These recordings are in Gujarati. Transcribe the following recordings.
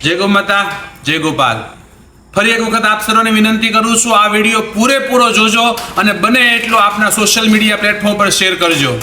जय गौ माता जय गोपाल। फरी एक वखत आप सर्वने विनंती करूं छुं, आ विडियो पूरेपूरो जोजो अने बने एटलो आपना सोशल मीडिया प्लेटफॉर्म पर शेर करजो।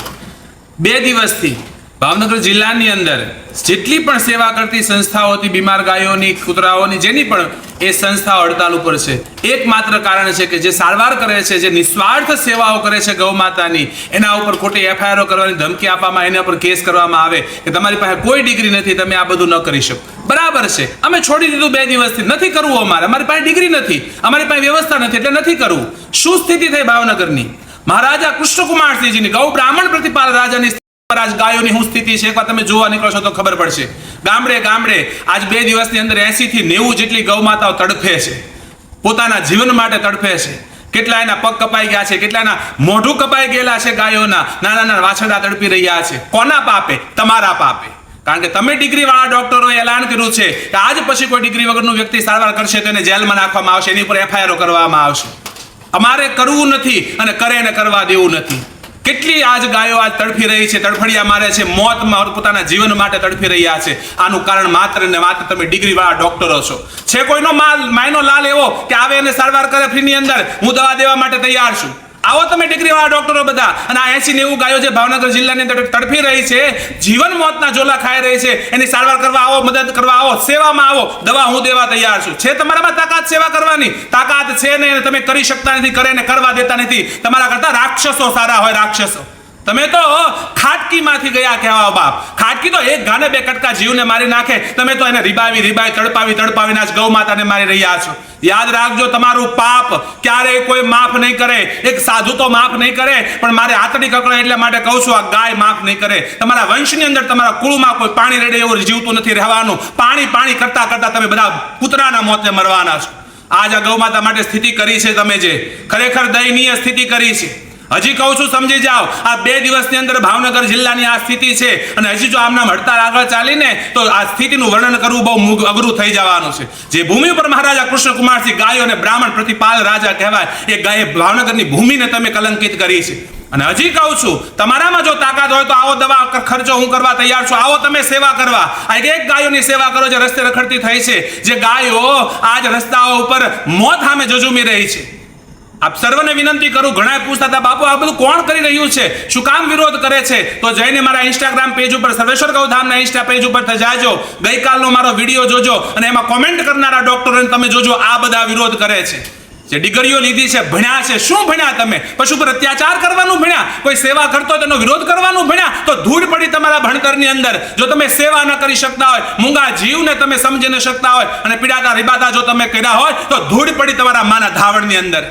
2 દિવસથી भावनगर जिल्लानी अंदर जेटली पण सेवा करती संस्थाओं थी बीमार गायोनी कूतराओनी जेनी पण ए संस्था हड़ताल पर छे। एकमात्र कारण छे के जे सारवार करे छे, जे निस्वार्थ सेवाओं करे छे गौ मातानी, एना उपर खोटी एफआईआर करवानी धमकी आपवामां, एना पर केस करवामां आवे के तमारी पासे कोई डिग्री नथी, तमे आ बधुं न करी शको। बराबर छे, अमे छोड़ी दीधुं 2 દિવસથી, नथी करवुं अमारी पासे डिग्री नथी, अमारी पासे व्यवस्था नथी એટલે नथी करवुं। शुं स्थिति थई भावनगरनी? महाराजा कृष्णकुमारसिंहजीनी गौ ब्राह्मण प्रतिपाल राजानी आज गायोनी हूँ स्थिति है, एक बार तमे जोवा निकळो छो तो खबर पड़शे। गामडे गामडे आज 2 દિવસની અંદર 80 થી 90 જેટલી गौ माताओ तड़फे छे, पोताना जीवन माटे तड़फे छे। કેટલા એના પગ કપાઈ ગયા છે, કેટલાના મોઢું કપાઈ ગયેલા છે, ગાયોના નાના નાના વાછરડા તડપી રહ્યા છે। કોના પાપે? તમારા પાપે। કારણ કે તમે ડિગ્રી વાળા ડોક્ટરોએ એલાન કર્યું છે કે આજ પછી કોઈ ડિગ્રી વગરનો વ્યક્તિ સારવાર કરશે તો એને જેલમાં નાખવામાં આવશે, એની ઉપર એફઆઈઆર કરવામાં આવશે। અમારે કરવું નથી અને કરે ને કરવા દેવું નથી। કેટલી આજ ગાયો આજ તડફી રહી છે, તડફડિયા મારે છે, મોતમાં પોતાના જીવન માટે તડફી રહ્યા છે। આનું કારણ માત્ર ને માત્ર તમે ડિગ્રી વાળા ડોક્ટરો છો। છે કોઈનો માયનો લાલ એવો કે આવે એને સારવાર કરે ફ્રીની અંદર, હું દવા દેવા માટે તૈયાર છું। आओ तमे डिग्री वाला डॉक्टरो बधा अने 80-90 गायो जे भावनगर जिल्लानी अंदर तड़फी रही छे, जीवन मौतना जोला खाई रही छे, एनी सारवार करवा आवो, मदद करवा आवो, सेवामां आवो, दवा हूँ देवा तैयार छुं। छे तमारामां ताकात सेवा करवानी? ताकात छे ने, तमे करी शकता नथी, करे ने करवा देता नथी। तमारा करता राक्षसो सारा होय, राक्षसो। तमे तो खाटकी मांथी गया कहेवा बाप। खाटकी तो एक घाने 2 कटका जीवने मारी नाखे, तमे तो एने रिबावी तड़पावी आज गौ माताने मारी रह्या छो। याद राखजो, तमारू पाप क्यारे कोई माफ नहीं करे। एक साधु तो माफ नहीं करे, पण मारे आतडी ककड़े एटले माटे कहूं छुं, आ गाय माफ नहीं करे। तमारा वंशनी अंदर तमारा कुळमां कोई पाणी रेडे एवुं जीवतुं नथी रहेवानुं। पाणी पाणी करता करता तमे बधा कूतराना मोतने मरवाना छो। आज आ गौ माता माटे स्थिति करी छे तमे, जे खरेखर दयनीय स्थिति करी छे। हजी कहूं छुं, समझी जाओ, आ 2 દિવસની અંદર भावनगर जिल्लानी आ स्थिति छे अने हजी जो आमनाम हड़ताल आगळ चालीने तो आ स्थितिनुं वर्णन करवुं बहु अघरुं थई जवानुं छे। जे भूमि पर महाराजा कृष्णकुमारसिंह गायो ने ब्राह्मण प्रतिपाल राजा कहेवाय, ए गाये भावनगरनी भूमिने तमे कलंकित करी छे। અને હજી કહું છું, તમારામાં જો તાકાત હોય તો આવો દવા ખર્ચો હું કરવા તૈયાર છું। આવો તમે સેવા કરવા। આ એક ગાયોની સેવા કરો જે રસ્તે રખડતી થઈ છે, જે ગાયો આજ રસ્તાઓ ઉપર મોત સામે જજુમી રહી છે। आप सर्वने विनंती करूं, घણા पूछता था बापू आ બધું કોણ કરી રહ્યું છે, શું કામ વિરોધ કરે છે? તો જઈને મારા ઇન્સ્ટાગ્રામ પેજ ઉપર સર્વેશ્વર ગૌધામના ઇન્સ્ટા પેજ ઉપર જાજો, ગઈકાલનો મારો વિડિયો જોજો અને એમાં કોમેન્ટ કરનારા ડોક્ટરોને તમે જોજો, આ બધા વિરોધ કરે છે। જે ડિગ્રીઓ લીધી છે, ભણ્યા છે, શું ભણ્યા તમે? પશુ પર અત્યાચાર કરવાનું ભણ્યા? કોઈ સેવા કરતો તેનો વિરોધ કરવાનું ભણ્યા? તો ધૂળ પડી તમારા ભણતરની અંદર। જો તમે સેવા ન કરી શકતા હોય, મૂંગા જીવને તમે સમજી ન શકતા હોય અને પીડાતા રીબાતા જો તમે કર્યા હોય તો ધૂળ પડી તમારા માના ધાવણની અંદર।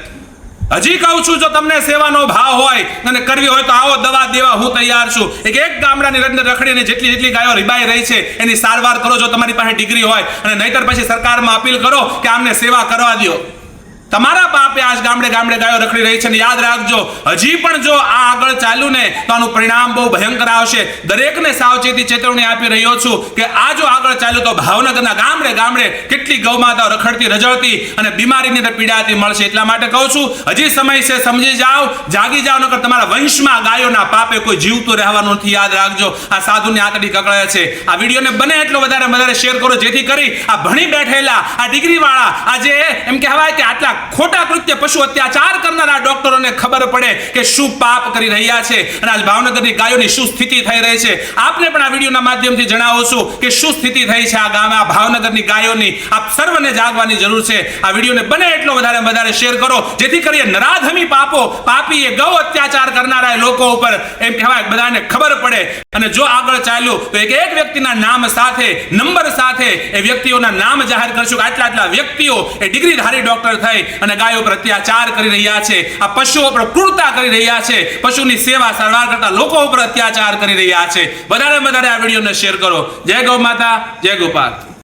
હજી કહું છું, જો તમને સેવાનો ભાવ હોય અને કરવી હોય તો આવો, દવા દેવા હું તૈયાર છું। એક ગામડાની અંદર રખડીને જેટલી ગાયો રીબાઈ રહી છે એની સારવાર કરો જો તમારી પાસે ડિગ્રી હોય, અને નહીતર પછી સરકારમાં અપીલ કરો કે આમને સેવા કરવા દો। તમારા પાપે આજ ગામડે ગામડે ગાયો રખડી રહી છે। અને યાદ રાખજો, હજી પણ જો આ આગળ ચાલ્યું ને તો આનું પરિણામ બહુ ભયંકર આવશે। દરેકને સાવચેતી ચેતવણી આપી રહ્યો છું કે આ જો આગળ ચાલ્યું તો ભાવનગરના ગામડે ગામડે કેટલી ગૌમાતાઓ રખડતી રજળતી અને બીમારીની અંદર પીડાતી મળશે। એટલા માટે કહું છું, હજી સમય છે, સમજી જાઓ, જાગી જાઓ, નકર તમારા વંશમાં ગાયોના પાપે કોઈ જીવતું રહેવાનું નથી। યાદ રાખજો, આ સાધુની આતડી કકળે છે। આ વિડીયોને બને એટલો વધારે શેર કરો, જેથી કરી આ ભણી બેઠેલા આ ડિગ્રીવાળા આજે એમ કહેવાય કે આટલા खोटा कृत्य पशु अत्याचार करनारा डॉक्टरों ने खबर पड़े कि शू पाप करी रह्या छे अने आज भावनगरनी गायोनी शू स्थिति थई रही छे। आपने पण आ विडियोना माध्यमथी जणावुं छुं कि शू स्थिति थई छे आ गामे आ भावनगरनी गायोनी। आप सर्वने जागवानी जरूर छे। आ विडियोने बने एटलो વધારે शेर करो, जेथी करीने नराधमी पापो, पापी ए गौ अत्याचार करनारा लोको उपर एम कहेवाय बधाने खबर पड़े। અને જો આગળ ચાલ્યું તો એક વ્યક્તિના નામ સાથે, નંબર સાથે એ વ્યક્તિઓના નામ જાહેર કરશું કે આટલા વ્યક્તિઓ એ ડિગ્રીધારી ડોક્ટર થઈ અને ગાયો પર અત્યાચાર કરી રહ્યા છે, આ પશુઓ પર ક્રૂરતા કરી રહ્યા છે, પશુની સેવા સારવાર કરતા લોકો ઉપર અત્યાચાર કરી રહ્યા છે। વધારે આ વિડીયોને શેર કરો। જય ગૌ માતા, જય ગોપાલ।